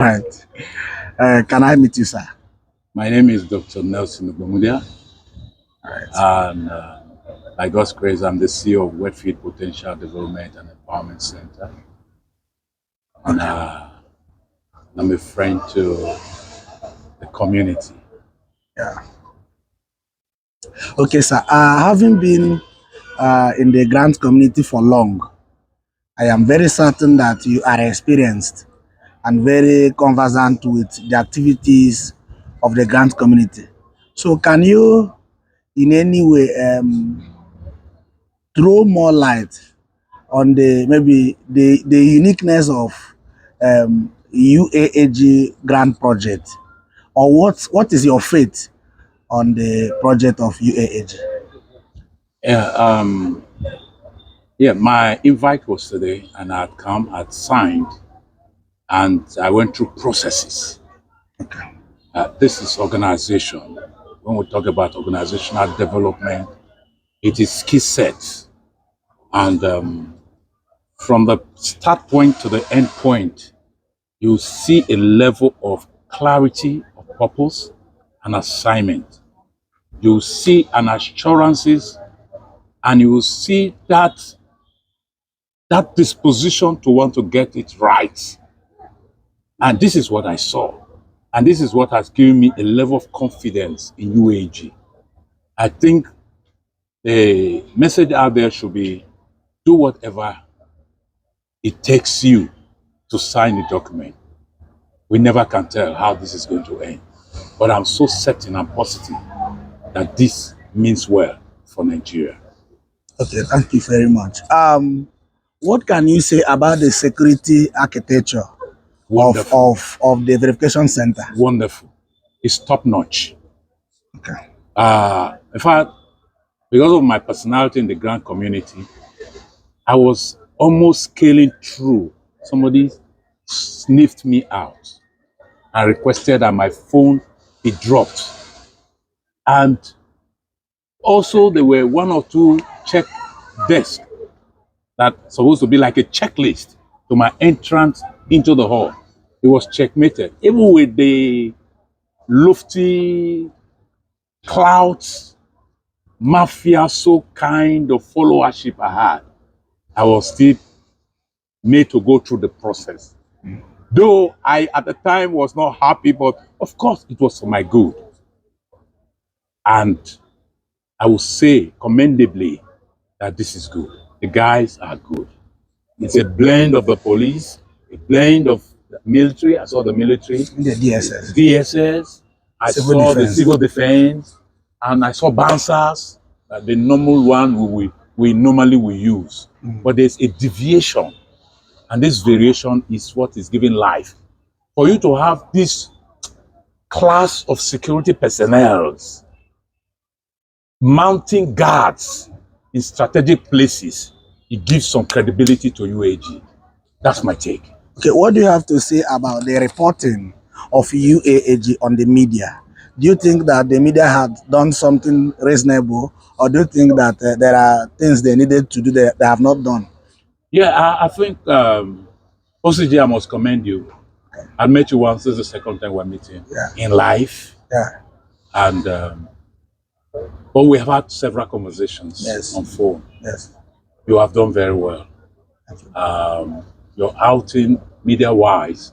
Right. Can I meet you, sir? My name is Dr. NonstopGTAV, Right. and by God's grace, I'm the CEO of Wetfield Potential Development and Empowerment Center. And I'm a friend to the community. Yeah. Okay, sir. Having been in the grant community for long, I am very certain that you are experienced and very conversant with the activities of the grant community. So, can you, in any way, throw more light on the uniqueness of UAAG grant project, or what is your faith on the project of UAAG? Yeah, my invite was today, and I'd come, I'd signed, and I went through processes. Okay. This is organization. When we talk about organizational development, it is skill sets. And from the start point to the end point, you see a level of clarity of purpose and assignment. You see an assurances, and you will see that disposition to want to get it right. And this is what I saw. And this is what has given me a level of confidence in UAG. I think the message out there should be, do whatever it takes you to sign the document. We never can tell how this is going to end. But I'm so certain and positive that this means well for Nigeria. Okay, thank you very much. What can you say about the security architecture of the verification center? Wonderful. It's top notch. Okay. In fact, because of my personality in the grant community, I was almost scaling through. Somebody sniffed me out and requested that my phone be dropped. And also there were one or two check desks that's supposed to be like a checklist to my entrance into the hall. It was checkmated. Even with the lofty clouds, mafia so kind of followership I had, I was still made to go through the process. Though I, at the time, was not happy, but of course it was for my good. And I would say commendably that this is good. The guys are good. It's a blend of the police, a blend of the military. I saw the military. The DSS. DSS. I saw the civil defense. And I saw bouncers, the normal one we normally will use. But there's a deviation. And this variation is what is giving life. For you to have this class of security personnel mounting guards in strategic places, it gives some credibility to UAG. That's my take. Okay, what do you have to say about the reporting of UAAG on the media? Do you think that the media had done something reasonable, or do you think that there are things they needed to do that they have not done? Yeah, I think OCG, I must commend you. I met you once. This is the second time we're meeting in life. Yeah. And but we have had several conversations on phone. Yes. You have done very well. Your outing, media-wise,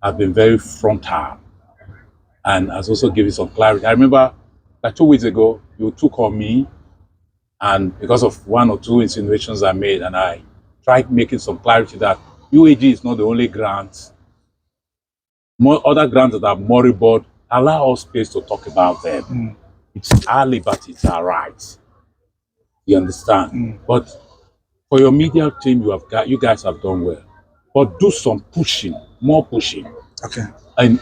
have been very frontal and has also given some clarity. I remember like 2 weeks ago, you took on me, and because of one or two insinuations I made, and I tried making some clarity that UAG is not the only grant. More other grants that are moribund, allow us space to talk about them. It's our liberty, it's our rights. You understand? But for your media team, you guys have done well. But do some pushing, more pushing. Okay. In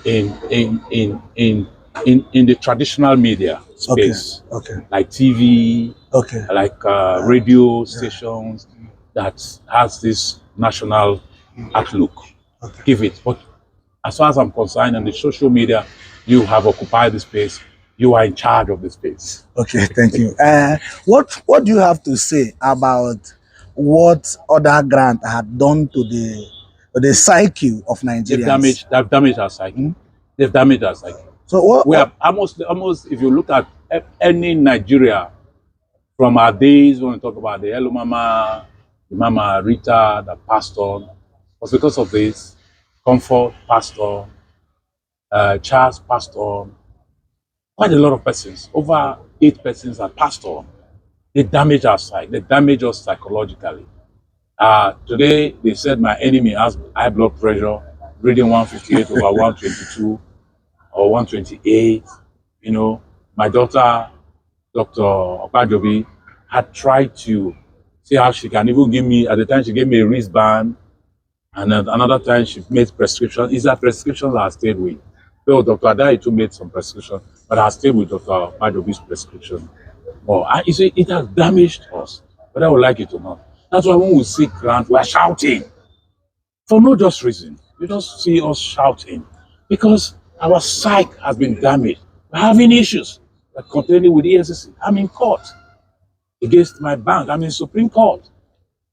the traditional media space. Okay. Like TV, like radio stations that has this national outlook. Give it. But as far as I'm concerned, in the social media, you have occupied the space. You are in charge of the space. Okay, thank you. What do you have to say about what other grant had done to the the psyche of Nigerians. They've damaged our psyche. They've damaged our psyche. So what, We have almost, if you look at any Nigeria from our days when we talk about the Hello Mama, the Mama Rita, the pastor, was because of this Comfort pastor, Charles pastor, quite a lot of persons, over 8 persons are pastor. They damage our psyche, they damage us psychologically. Today, they said my enemy has high blood pressure, reading 158 over 122 or 128. You know, my daughter, Dr. OGBOMEDIA, had tried to see how she can even give me, at the time she gave me a wristband, and then another time she made prescription. It's that prescriptions I stayed with. Though Dr. Adai too made some prescription, but I stayed with Dr. OGBOMEDIA's prescription. Well, you see, it has damaged us, whether we like it or not. That's why when we see grant, we're shouting for no just reason. You just see us shouting because our psyche has been damaged. We're having issues. We're contending with the EFCC. I'm in court against my bank. I'm in Supreme Court.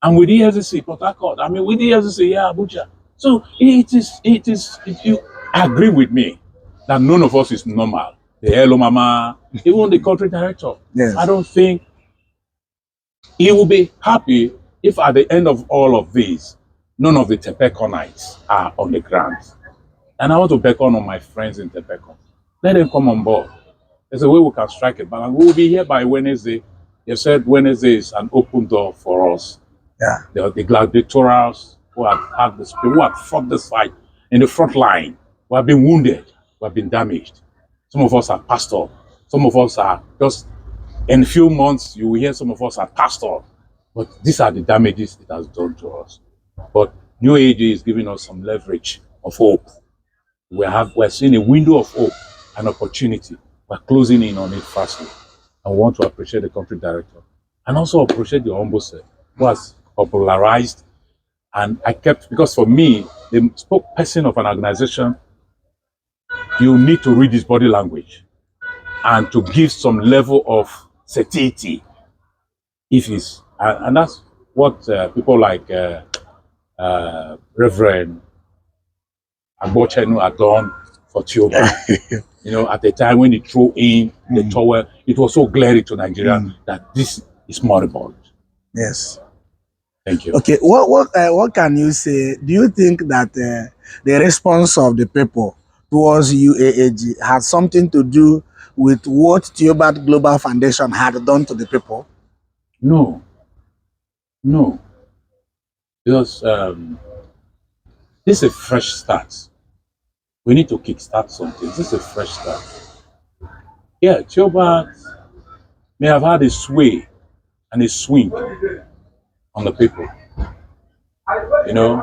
I'm with the EFCC, Port Harcourt. I'm with the EFCC, yeah, Abuja. So if you agree with me that none of us is normal, the Hello Mama, even the country director, yes. I don't think he will be happy if at the end of all of these, none of the Tepeconites are on the ground. And I want to beckon on my friends in Tepecon. Let them come on board. There's a way we can strike a balance. We will be here by Wednesday. You said Wednesday is an open door for us. Yeah. The gladiators who have had this, who have fought this fight in the front line, who have been wounded, who have been damaged. Some of us are pastor. Some of us are just, in a few months, you will hear some of us are pastor. But these are the damages it has done to us. But New Age is giving us some leverage of hope. We're seeing a window of hope, an opportunity. We're closing in on it fastly. I want to appreciate the country director and also appreciate the ombudsman who has popularized. And I kept, because for me, the spokesperson of an organization, you need to read his body language and to give some level of certainty if he's, and that's what people like Reverend Agbochenu had done for Tioba. You know, at the time when he threw in the towel, it was so glaring to Nigeria that this is moribund. Yes. Thank you. Okay, what can you say? Do you think that the response of the people towards UAAG had something to do with what Theobald Global Foundation had done to the people? No. Because this is a fresh start. We need to kickstart something. This is a fresh start. Yeah, Theobald may have had a sway and a swing on the people. You know,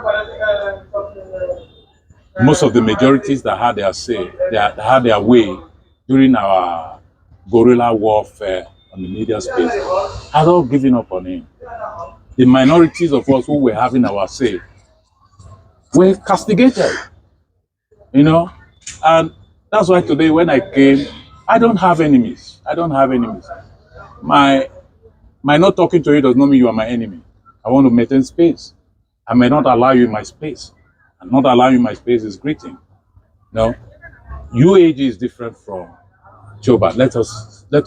most of the majorities that had their say, that had their way during our guerrilla warfare on the media space, had all given up on him. The minorities of us who were having our say were castigated, you know, and that's why today when I came, I don't have enemies. I don't have enemies. My not talking to you does not mean you are my enemy. I want to maintain space. I may not allow you in my space. And not allowing you in my space is greeting. No, UAG is different from Joba. Let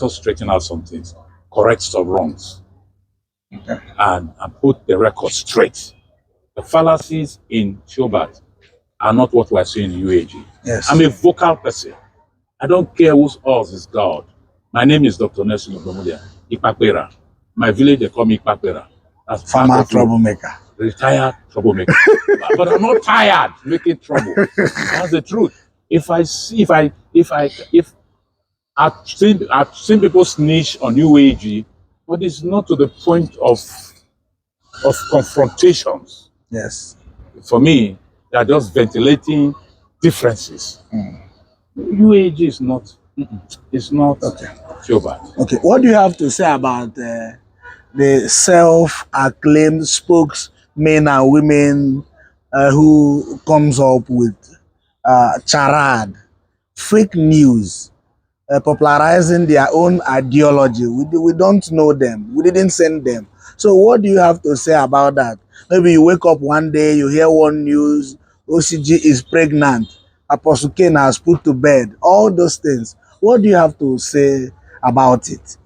us straighten out some things, correct some wrongs, and put the record straight. The fallacies in Joba are not what we're seeing in UAG. Yes. I'm a vocal person. I don't care whose else is God. My name is Dr. Nelson OGBOMEDIA, Ipapera. My village, they call me Ipapera. That's Farmer troublemaker. Retired troublemaker. But I'm not tired making trouble. That's the truth. If I've seen people snitch on UAG, but it's not to the point of confrontations. Yes. For me, they are just ventilating differences. UAG is not. It's not too bad. Okay. What do you have to say about the self-acclaimed spokesmen and women who comes up with charade, fake news, popularizing their own ideology? We don't know them. We didn't send them. So what do you have to say about that? Maybe you wake up one day, you hear one news, OCG is pregnant, Apostle Cain has put to bed, all those things. What do you have to say about it?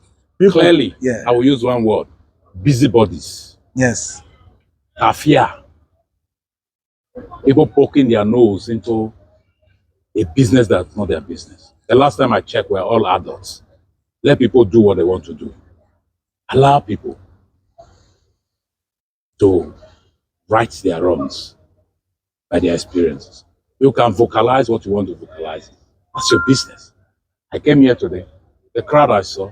People, Clearly, yeah. I will use one word: busybodies. Yes. Afia. People poking their nose into a business that's not their business. The last time I checked, we're all adults. Let people do what they want to do. Allow people to right their wrongs by their experiences. You can vocalize what you want to vocalize. That's your business. I came here today. The crowd I saw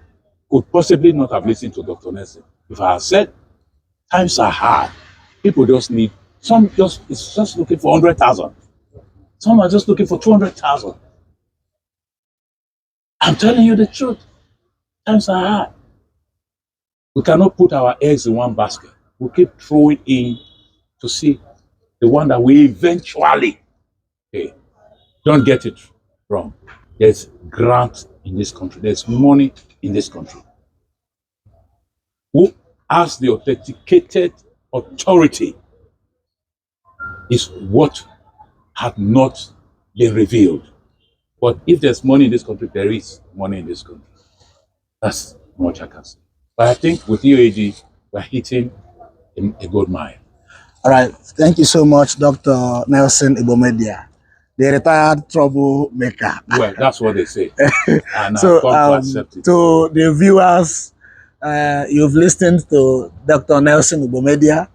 could possibly not have listened to Dr. Nelson. If I had said, times are hard, people just need, it's just looking for 100,000. Some are just looking for 200,000. I'm telling you the truth. Times are hard. We cannot put our eggs in one basket. We keep throwing in to see the one that we eventually pay. Don't get it wrong. There's grant in this country. There's money in this country. Who has the authenticated authority is what had not been revealed. But if there's money in this country, there is money in this country. That's much I can say. But I think with UAG, we're hitting a gold mine. All right. Thank you so much, Dr. Nelson UGBOMEDIA, the retired troublemaker. Well, that's what they say. And So, I've come to accept it. to the viewers, you've listened to Dr. Nelson UGBOMEDIA.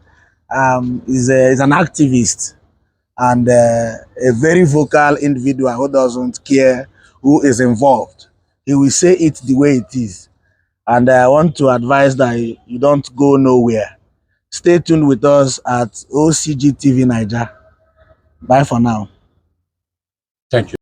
He's an activist and a very vocal individual who doesn't care who is involved. He will say it the way it is. And I want to advise that you don't go nowhere. Stay tuned with us at OGBOMEDIA Niger. Bye for now. Thank you.